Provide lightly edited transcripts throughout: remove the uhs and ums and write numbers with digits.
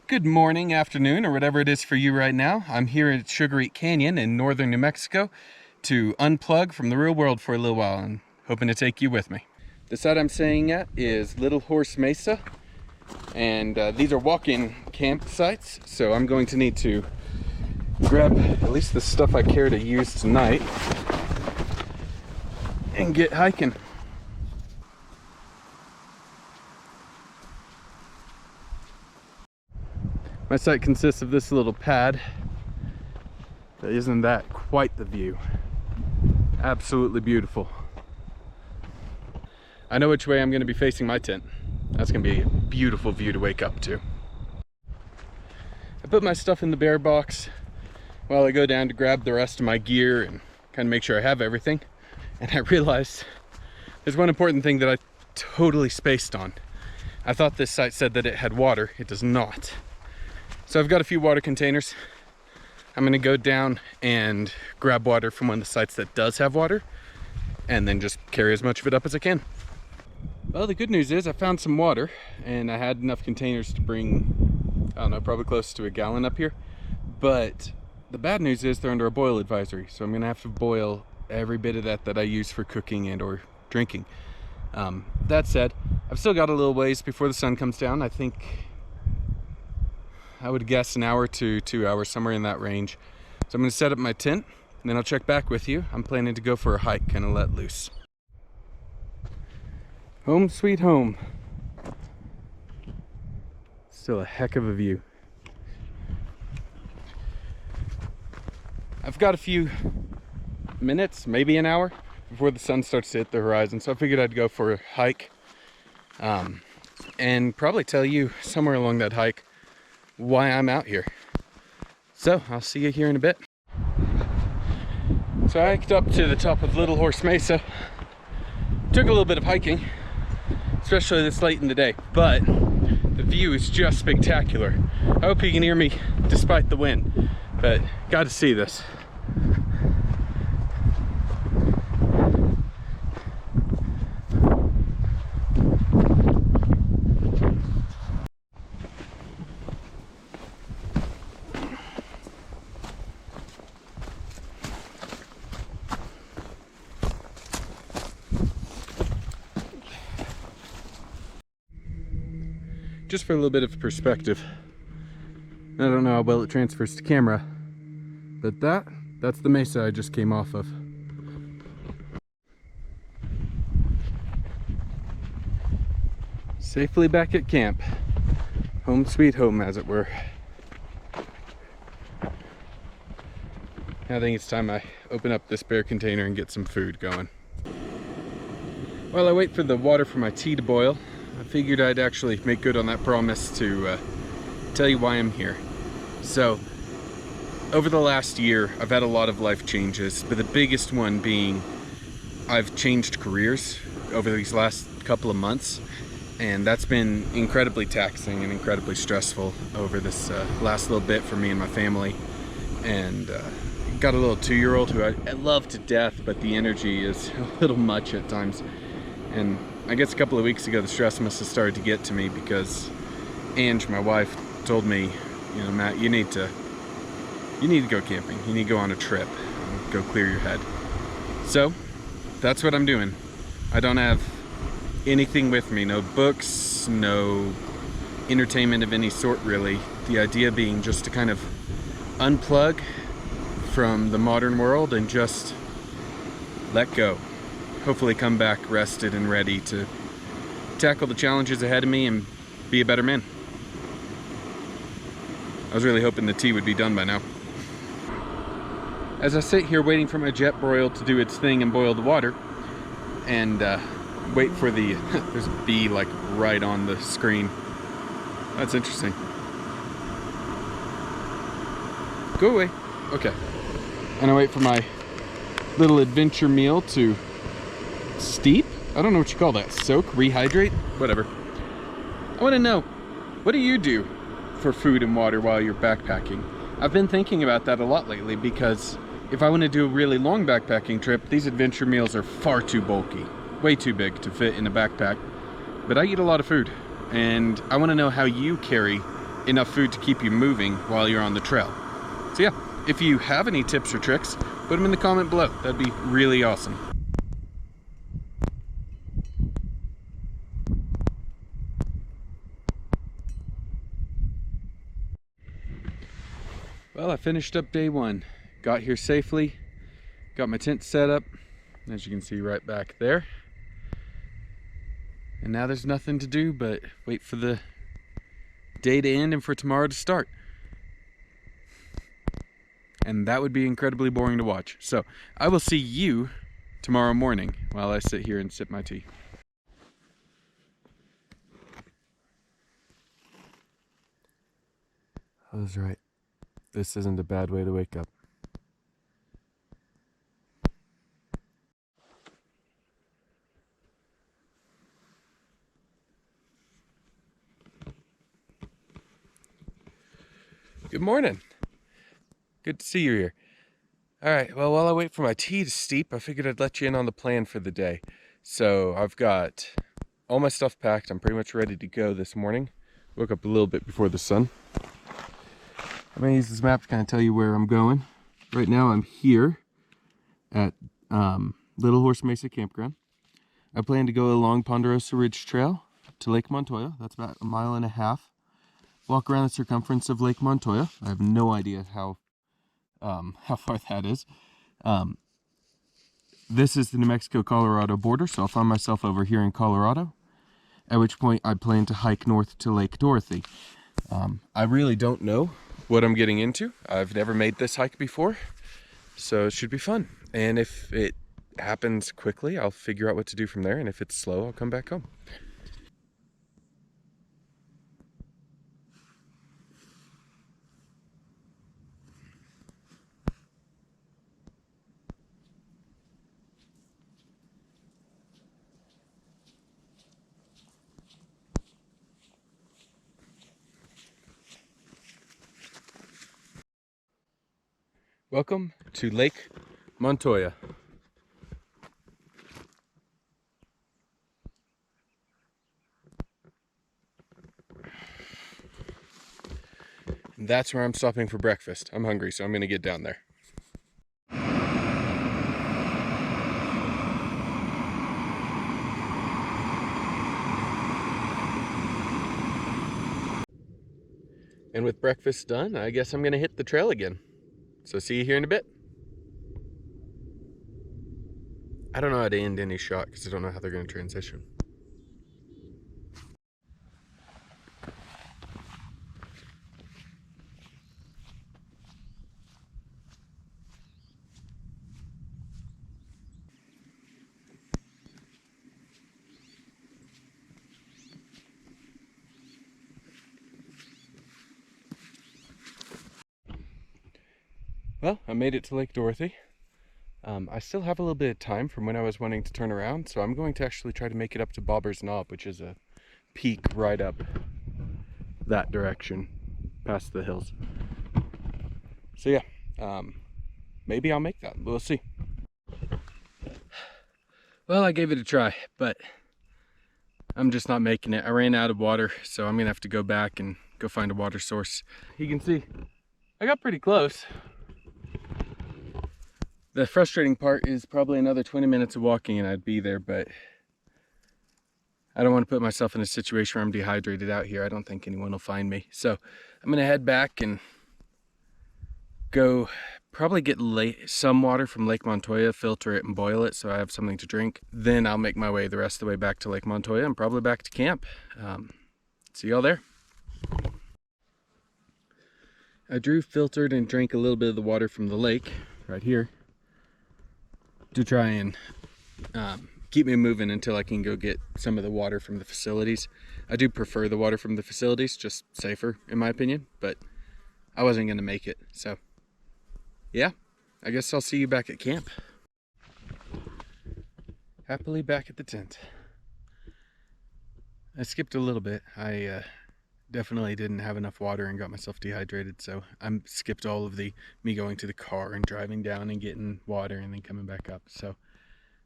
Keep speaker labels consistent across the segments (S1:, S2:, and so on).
S1: Good morning, afternoon, or whatever it is for you right now. I'm here at Sugarite Canyon in northern New Mexico to unplug from the real world for a little while and hoping to take you with me. The site I'm staying at is Little Horse Mesa, and these are walk-in campsites, so I'm going to need to grab at least the stuff I care to use tonight and get hiking. My site consists of this little pad. Isn't that quite the view? Absolutely beautiful. I know which way I'm going to be facing my tent. That's going to be a beautiful view to wake up to. I put my stuff in the bear box while I go down to grab the rest of my gear and kind of make sure I have everything. And I realized there's one important thing that I totally spaced on. I thought this site said that it had water. It does not. So I've got a few water containers. I'm gonna go down and grab water from one of the sites that does have water and then just carry as much of it up as I can. Well, the good news is I found some water and I had enough containers to bring, I don't know, probably close to a gallon up here. But the bad news is they're under a boil advisory. So I'm gonna have to boil every bit of that I use for cooking and or drinking. That said, I've still got a little ways before the sun comes down. I think I would guess an hour to 2 hours, somewhere in that range. So I'm gonna set up my tent and then I'll check back with you. I'm planning to go for a hike, kind of let loose. Home sweet home. Still a heck of a view. I've got a few minutes, maybe an hour, before the sun starts to hit the horizon. So I figured I'd go for a hike and probably tell you somewhere along that hike why I'm out here. So I'll see you here in a bit. So I hiked up to the top of Little Horse Mesa. Took a little bit of hiking, especially this late in the day, but the view is just spectacular. I hope you can hear me despite the wind, but got to see this. Just for a little bit of perspective, I don't know how well it transfers to camera, but that's the mesa I just came off of. Safely back at camp. Home sweet home, as it were. I think it's time I open up this bear container and get some food going. While I wait for the water for my tea to boil, I figured I'd actually make good on that promise to tell you why I'm here. So, over the last year, I've had a lot of life changes, but the biggest one being I've changed careers over these last couple of months, and that's been incredibly taxing and incredibly stressful over this last little bit for me and my family. And got a little 2-year-old who I love to death, but the energy is a little much at times. And I guess a couple of weeks ago, the stress must have started to get to me because Ange, my wife, told me, you know, Matt, you need to go camping. You need to go on a trip and go clear your head. So that's what I'm doing. I don't have anything with me, no books, no entertainment of any sort really. The idea being just to kind of unplug from the modern world and just let go. Hopefully come back rested and ready to tackle the challenges ahead of me and be a better man. I was really hoping the tea would be done by now. As I sit here waiting for my jet broil to do its thing and boil the water, and wait for the, there's a bee like right on the screen. That's interesting. Go away. Okay. And I wait for my little adventure meal to steep? I don't know what you call that. Soak? Rehydrate? Whatever. I want to know, what do you do for food and water while you're backpacking? I've been thinking about that a lot lately because if I want to do a really long backpacking trip, these adventure meals are far too bulky. Way too big to fit in a backpack. But I eat a lot of food and I want to know how you carry enough food to keep you moving while you're on the trail. So yeah, if you have any tips or tricks, put them in the comment below. That'd be really awesome. Well, I finished up day one. Got here safely, got my tent set up, as you can see right back there. And now there's nothing to do but wait for the day to end and for tomorrow to start. And that would be incredibly boring to watch. So I will see you tomorrow morning while I sit here and sip my tea. I was right. This isn't a bad way to wake up. Good morning. Good to see you here. All right, well, while I wait for my tea to steep, I figured I'd let you in on the plan for the day. So I've got all my stuff packed. I'm pretty much ready to go this morning. Woke up a little bit before the sun. I'm gonna use this map to kind of tell you where I'm going. Right now I'm here at Little Horse Mesa Campground. I plan to go along Ponderosa Ridge Trail to Lake Montoya. That's about 1.5 miles. Walk around the circumference of Lake Montoya. I have no idea how far that is. This is the New Mexico-Colorado border, so I'll find myself over here in Colorado, at which point I plan to hike north to Lake Dorothy. I really don't know what I'm getting into. I've never made this hike before, so it should be fun. And if it happens quickly, I'll figure out what to do from there, and if it's slow, I'll come back home. Welcome to Lake Montoya. And that's where I'm stopping for breakfast. I'm hungry, so I'm gonna get down there. And with breakfast done, I guess I'm gonna hit the trail again. So see you here in a bit. I don't know how to end any shot because I don't know how they're going to transition. Well, I made it to Lake Dorothy. I still have a little bit of time from when I was wanting to turn around, so I'm going to actually try to make it up to Bobber's Knob, which is a peak right up that direction, past the hills. So yeah, maybe I'll make that. We'll see. Well, I gave it a try, but I'm just not making it. I ran out of water, so I'm gonna have to go back and go find a water source. You can see I got pretty close. The frustrating part is probably another 20 minutes of walking and I'd be there, but I don't want to put myself in a situation where I'm dehydrated out here. I don't think anyone will find me. So I'm gonna head back and go probably get some water from Lake Montoya, filter it and boil it so I have something to drink. Then I'll make my way the rest of the way back to Lake Montoya and probably back to camp. See y'all there. I drew, filtered, and drank a little bit of the water from the lake right here to try and keep me moving until I can go get some of the water from the facilities. I do prefer the water from the facilities, just safer in my opinion, but I wasn't gonna make it. So yeah, I guess I'll see you back at camp. Happily back at the tent. I skipped a little bit. I definitely didn't have enough water and got myself dehydrated, so I skipped all of me going to the car and driving down and getting water and then coming back up. So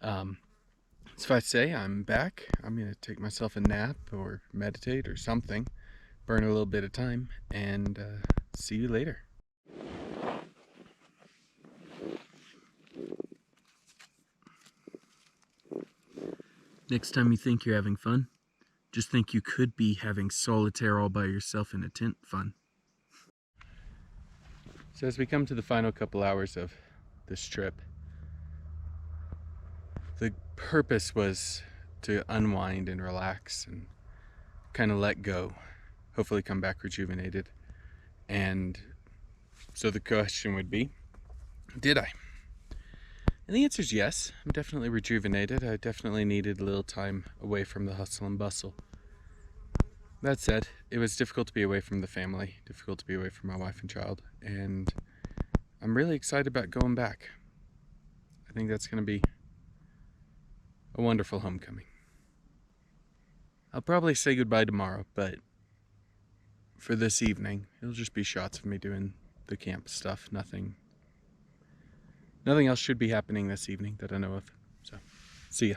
S1: if I say I'm back, I'm gonna take myself a nap or meditate or something burn a little bit of time, and see you later. Next time you think you're having fun, just think you could be having solitaire all by yourself in a tent fun. So as we come to the final couple hours of this trip, the purpose was to unwind and relax and kind of let go, hopefully come back rejuvenated. And so the question would be, did I? And the answer is yes. I'm definitely rejuvenated. I definitely needed a little time away from the hustle and bustle. That said, it was difficult to be away from the family, difficult to be away from my wife and child, and I'm really excited about going back. I think that's going to be a wonderful homecoming. I'll probably say goodbye tomorrow, but for this evening, it'll just be shots of me doing the camp stuff. Nothing else should be happening this evening that I know of. So, see ya.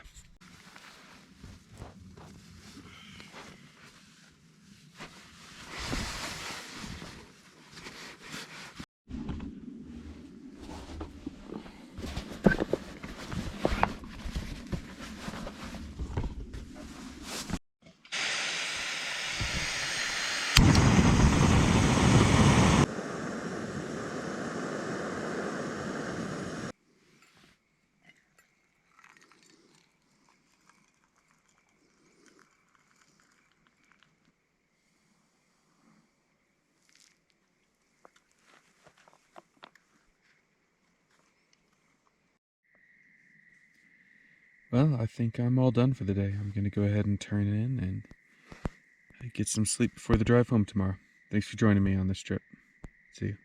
S1: Well, I think I'm all done for the day. I'm going to go ahead and turn in and get some sleep before the drive home tomorrow. Thanks for joining me on this trip. See you.